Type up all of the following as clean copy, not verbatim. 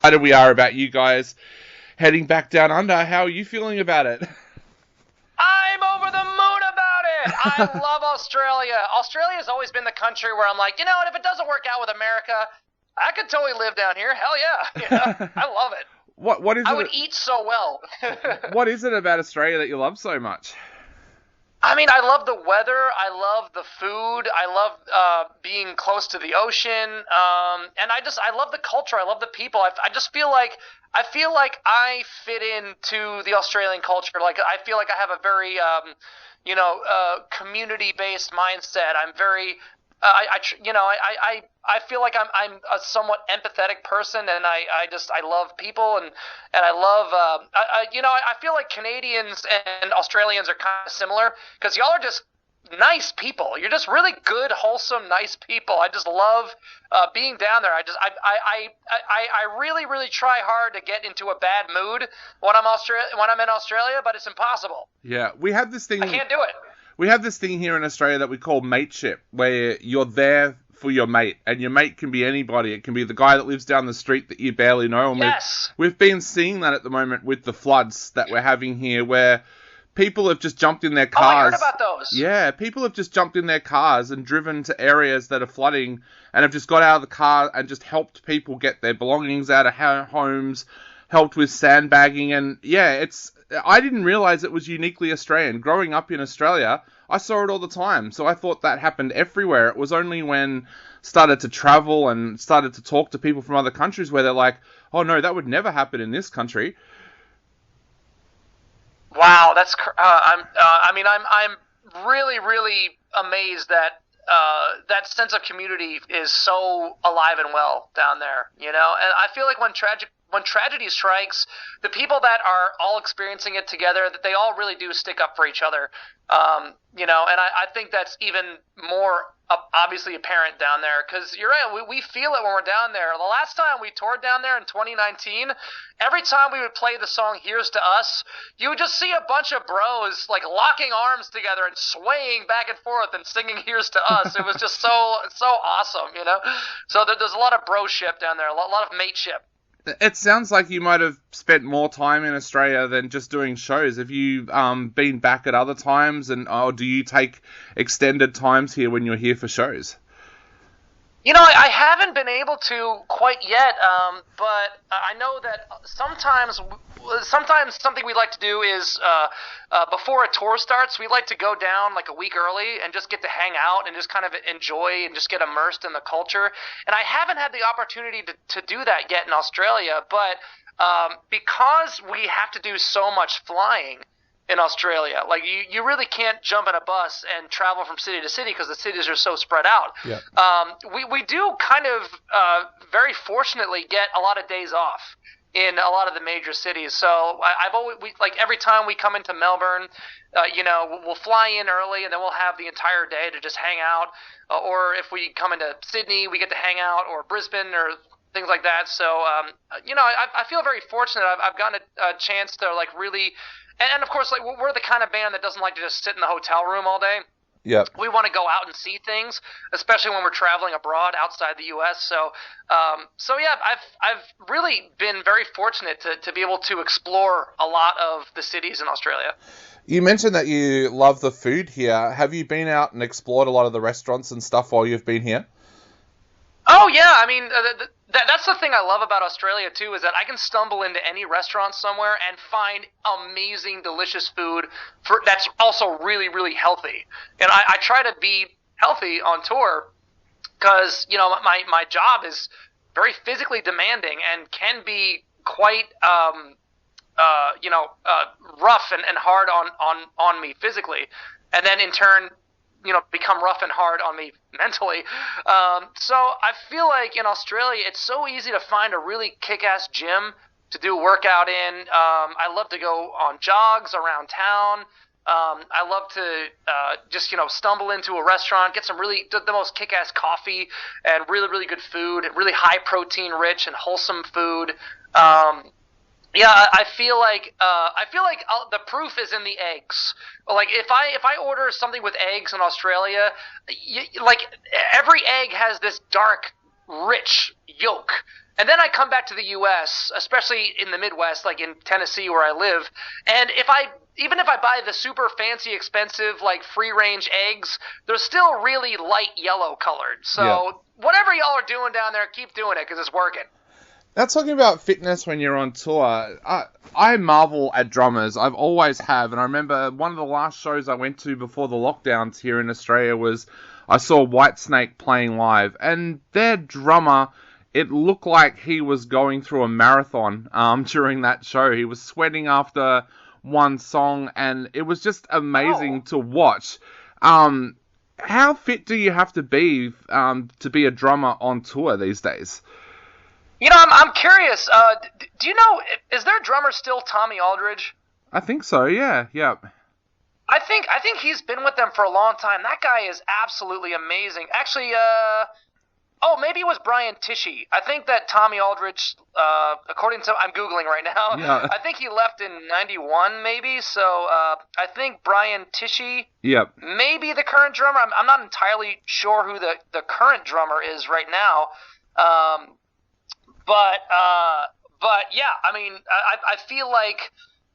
excited we are about you guys heading back down under. How are you feeling about it? I'm over the moon about it. I love Australia. Australia's always been the country where I'm like, you know what, if it doesn't work out with America, I could totally live down here. Hell yeah. I love it. What is I it? would eat so well. What is it about Australia that you love so much? I mean, I love the weather. I love the food. I love being close to the ocean. And I love the culture. I love the people. I just feel like I fit into the Australian culture. Like I feel like I have a very community-based mindset. I'm very I feel like I'm a somewhat empathetic person, and I love people, and I love I feel like Canadians and Australians are kind of similar because y'all are just nice people. You're just really good, wholesome, nice people. I just love being down there. I really really try hard to get into a bad mood when I'm in Australia, but it's impossible. Yeah, we have this thing. I can't do it. We have this thing here in Australia that we call mateship, where you're there for your mate, and your mate can be anybody. It can be the guy that lives down the street that you barely know. And yes. We've been seeing that at the moment with the floods that we're having here, where people have just jumped in their cars. Oh, I heard about those. Yeah, people have just jumped in their cars and driven to areas that are flooding, and have just got out of the car and just helped people get their belongings out of homes, helped with sandbagging, and yeah, I didn't realize it was uniquely Australian. Growing up in Australia, I saw it all the time, so I thought that happened everywhere. It was only when started to travel and started to talk to people from other countries where they're like, oh no, that would never happen in this country. Wow, that's I'm really really amazed that that sense of community is so alive and well down there, and I feel like when tragedy strikes, the people that are all experiencing it together, that they all really do stick up for each other. And I think that's even more obviously apparent down there, because you're right, we feel it when we're down there. The last time we toured down there in 2019, every time we would play the song Here's to Us, you would just see a bunch of bros like locking arms together and swaying back and forth and singing Here's to Us. It was just so awesome, So there's a lot of broship down there, a lot of mateship. It sounds like you might have spent more time in Australia than just doing shows. Have you been back at other times, or do you take extended times here when you're here for shows? I haven't been able to quite yet, but I know that sometimes something we like to do is before a tour starts, we like to go down like a week early and just get to hang out and just kind of enjoy and just get immersed in the culture. And I haven't had the opportunity to do that yet in Australia, but because we have to do so much flying in Australia, like you really can't jump in a bus and travel from city to city because the cities are so spread out. Yeah. We do kind of very fortunately get a lot of days off in a lot of the major cities. So I've always like every time we come into Melbourne, we'll fly in early and then we'll have the entire day to just hang out. Or if we come into Sydney, we get to hang out, or Brisbane or things like that. So I feel very fortunate. I've gotten a chance to like really. And of course, like we're the kind of band that doesn't like to just sit in the hotel room all day. Yep. We want to go out and see things, especially when we're traveling abroad outside the U.S. So yeah, I've really been very fortunate to be able to explore a lot of the cities in Australia. You mentioned that you love the food here. Have you been out and explored a lot of the restaurants and stuff while you've been here? Oh yeah, I mean that's the thing I love about Australia too, is that I can stumble into any restaurant somewhere and find amazing, delicious food that's also really, really healthy. And I try to be healthy on tour because my job is very physically demanding and can be quite rough and hard on me physically, and then in turn become rough and hard on me mentally. So I feel like in Australia, it's so easy to find a really kick-ass gym to do a workout in. I love to go on jogs around town. I love to just stumble into a restaurant, get some really the most kick-ass coffee and really, really good food, really high protein rich and wholesome food. Yeah, I feel like the proof is in the eggs. Like if I order something with eggs in Australia, like every egg has this dark, rich yolk, And then I come back to the U.S., especially in the Midwest, like in Tennessee where I live, and even if I buy the super fancy, expensive, like free-range eggs, they're still really light yellow colored. So whatever y'all are doing down there, keep doing it because it's working. Now, talking about fitness when you're on tour, I marvel at drummers. I've always have, and I remember one of the last shows I went to before the lockdowns here in Australia was I saw Whitesnake playing live, and their drummer, it looked like he was going through a marathon during that show. He was sweating after one song, and it was just amazing to watch. How fit do you have to be a drummer on tour these days? I'm curious. Do you know, is their drummer still Tommy Aldridge? I think so, yeah. I think he's been with them for a long time. That guy is absolutely amazing. Actually, maybe it was Brian Tichy. I think that Tommy Aldridge, according to, I'm Googling right now, I think he left in 91 maybe, so I think Brian Tichy may be the current drummer. I'm not entirely sure who the current drummer is right now. But yeah, I mean, I feel like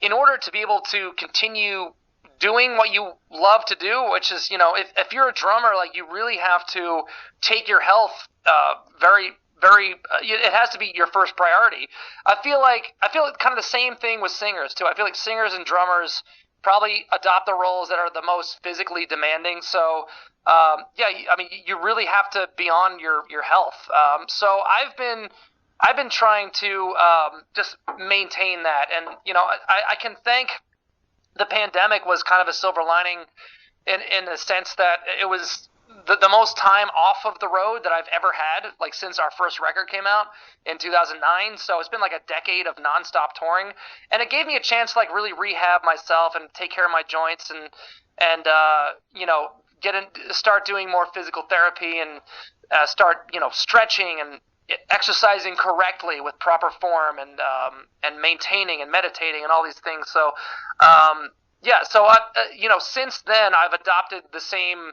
in order to be able to continue doing what you love to do, which is, if you're a drummer, like, you really have to take your health very, very, it has to be your first priority. I feel kind of the same thing with singers too. I feel like singers and drummers probably adopt the roles that are the most physically demanding. So, I mean, you really have to be on your health. So I've been trying to just maintain that, and I can thank the pandemic was kind of a silver lining in the sense that it was the most time off of the road that I've ever had, like since our first record came out in 2009. So it's been like a decade of nonstop touring, and it gave me a chance to like really rehab myself and take care of my joints and start doing more physical therapy and start stretching and exercising correctly with proper form and maintaining and meditating and all these things. So since then I've adopted the same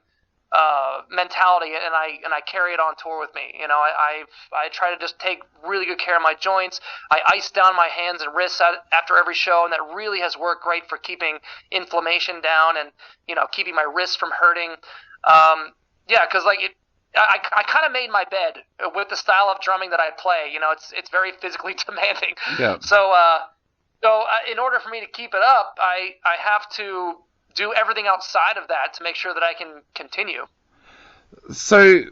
mentality and I carry it on tour with me. I try to just take really good care of my joints. I ice down my hands and wrists after every show, and that really has worked great for keeping inflammation down and keeping my wrists from hurting. Because I kind of made my bed with the style of drumming that I play. It's very physically demanding. Yeah. So in order for me to keep it up, I have to do everything outside of that to make sure that I can continue. So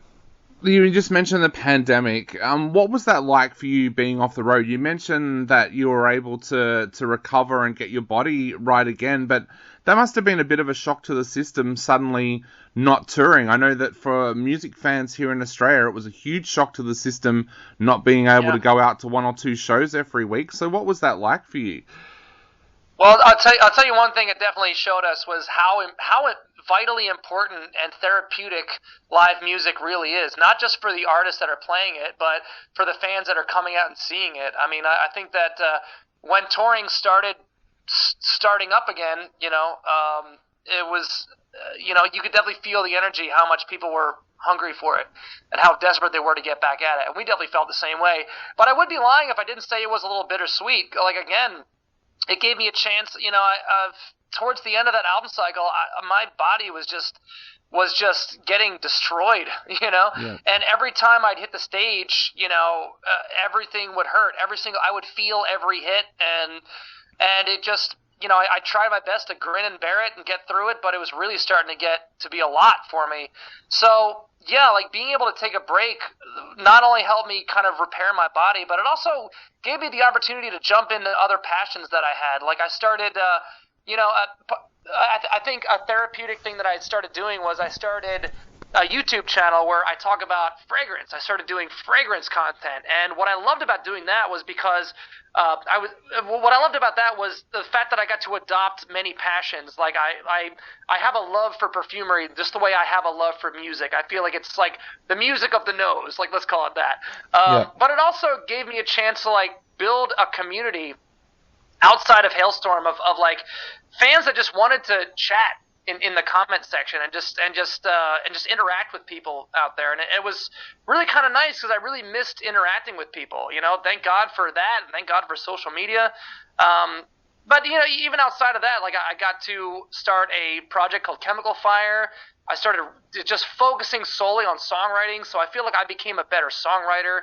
you just mentioned the pandemic. What was that like for you being off the road? You mentioned that you were able to recover and get your body right again, but that must have been a bit of a shock to the system suddenly not touring. I know that for music fans here in Australia, it was a huge shock to the system not being able to go out to 1 or 2 shows every week. So what was that like for you? Well, I'll tell you one thing it definitely showed us was how vitally important and therapeutic live music really is. Not just for the artists that are playing it, but for the fans that are coming out and seeing it. I mean, I think that when touring starting up again, it was, you could definitely feel the energy, how much people were hungry for it and how desperate they were to get back at it. And we definitely felt the same way. But I would be lying if I didn't say it was a little bittersweet. Like, again, it gave me a chance, towards the end of that album cycle, my body was just getting destroyed, Yeah. And every time I'd hit the stage, everything would hurt. I would feel every hit, and it just, I tried my best to grin and bear it and get through it, but it was really starting to get to be a lot for me. So, yeah, like being able to take a break not only helped me kind of repair my body, but it also gave me the opportunity to jump into other passions that I had. Like I started, I think a therapeutic thing that I had started doing was I started a YouTube channel where I talk about fragrance. I started doing fragrance content, and what I loved about doing that was because what I loved about that was the fact that I got to adopt many passions. Like I have a love for perfumery, just the way I have a love for music. I feel like it's like the music of the nose, like let's call it that. But it also gave me a chance to like build a community outside of Halestorm of like fans that just wanted to chat in the comment section and just interact with people out there. And it was really kind of nice because I really missed interacting with people. Thank God for that, and thank God for social media. But even outside of that, like I got to start a project called Chemical Fire. I started just focusing solely on songwriting, so I feel like I became a better songwriter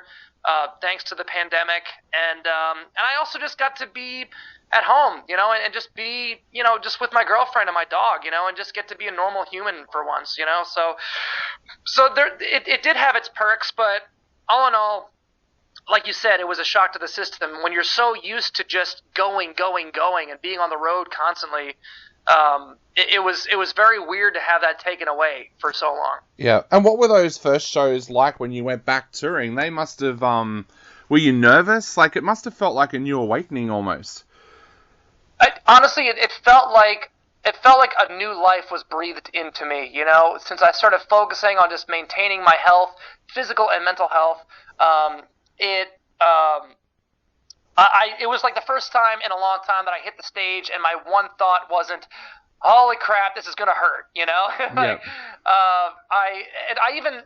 thanks to the pandemic. And I also just got to be at home, and just be, just with my girlfriend and my dog, and just get to be a normal human for once, So it did have its perks, but all in all, like you said, it was a shock to the system. When you're so used to just going, and being on the road constantly, it was very weird to have that taken away for so long. Yeah, and what were those first shows like when you went back touring? They must have, were you nervous? Like, it must have felt like a new awakening almost. Honestly, it felt like a new life was breathed into me, since I started focusing on just maintaining my health, physical and mental health. It was like the first time in a long time that I hit the stage, and my one thought wasn't, holy crap, this is gonna hurt, Yeah.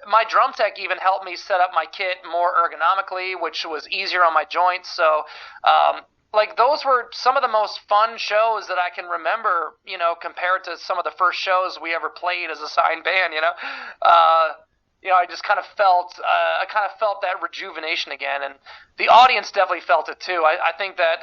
My drum tech even helped me set up my kit more ergonomically, which was easier on my joints. So, those were some of the most fun shows that I can remember, compared to some of the first shows we ever played as a signed band, I just kind of felt that rejuvenation again, and the audience definitely felt it too. I think that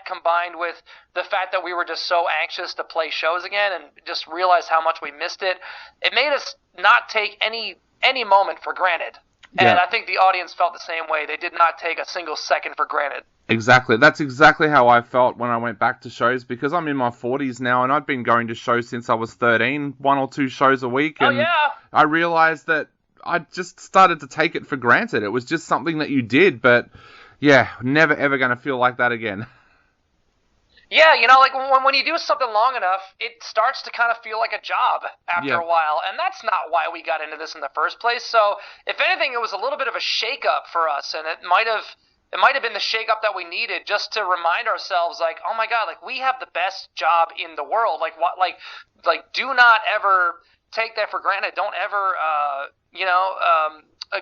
combined with the fact that we were just so anxious to play shows again and just realize how much we missed it, it made us not take any moment for granted. And Yeah. I think the audience felt the same way. They did not take a single second for granted. Exactly. That's exactly how I felt when I went back to shows, because I'm in my 40s now and I'd been going to shows since I was 13, 1 or 2 shows a week. And Oh, yeah. I realized that I just started to take it for granted. It was just something that you did, but yeah, never ever going to feel like that again. Yeah, when you do something long enough, it starts to kind of feel like a job after a while, and that's not why we got into this in the first place. So, if anything, it was a little bit of a shake-up for us, and it might have been the shake-up that we needed just to remind ourselves, like, oh my God, like, we have the best job in the world. Do not ever take that for granted. Don't ever,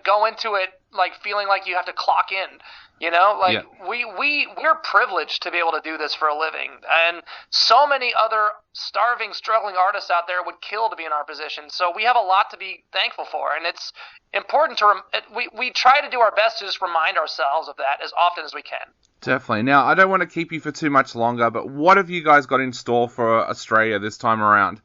go into it like feeling like you have to clock in. Yeah. We're privileged to be able to do this for a living, and so many other starving, struggling artists out there would kill to be in our position. So we have a lot to be thankful for, and it's important to we try to do our best to just remind ourselves of that as often as we can. Definitely. Now, I don't want to keep you for too much longer, but what have you guys got in store for Australia this time around?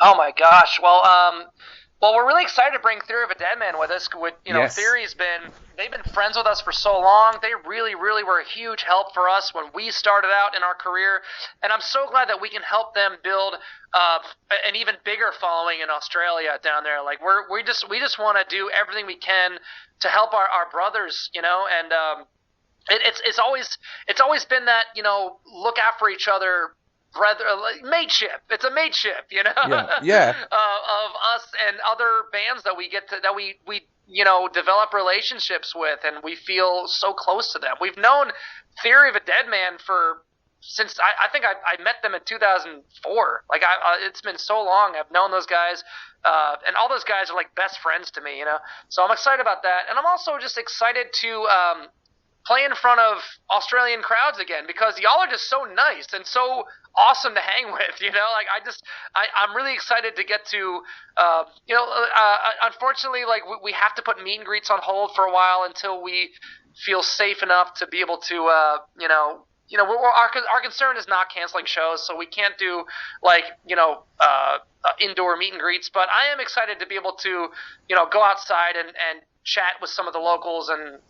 Oh my gosh! Well, we're really excited to bring Theory of a Deadman with us. Yes. They've been friends with us for so long. They really, really were a huge help for us when we started out in our career, and I'm so glad that we can help them build an even bigger following in Australia down there. Like we just want to do everything we can to help our brothers, and it's always been that look out for each other. Mateship. It's a mateship, Yeah. of us and other bands that we develop relationships with, and we feel so close to them. We've known Theory of a Deadman since I think I met them in 2004. Like it's been so long. I've known those guys, and all those guys are like best friends to me, So I'm excited about that, and I'm also just excited to play in front of Australian crowds again, because y'all are just so nice and so awesome to hang with, I'm really excited to get to, unfortunately, like we have to put meet and greets on hold for a while until we feel safe enough to be able to, our concern is not canceling shows, so we can't do indoor meet and greets, but I am excited to be able to, go outside and chat with some of the locals, and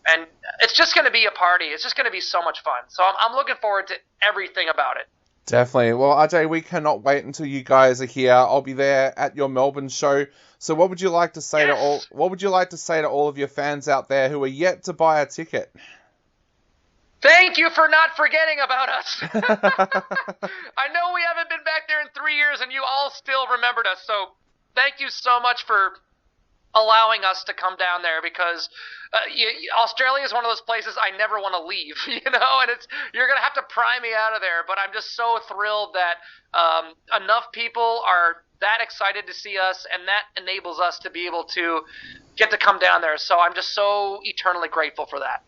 it's just going to be a party. It's just going to be so much fun. So I'm looking forward to everything about it. Definitely. Well, Ajay, we cannot wait until you guys are here. I'll be there at your Melbourne show. So what would you like to say to all of your fans out there who are yet to buy a ticket? Thank you for not forgetting about us. I know we haven't been back there in 3 years, and you all still remembered us. So thank you so much for allowing us to come down there, because Australia is one of those places I never want to leave, and you're going to have to pry me out of there. But I'm just so thrilled that enough people are that excited to see us, and that enables us to be able to get to come down there. So I'm just so eternally grateful for that.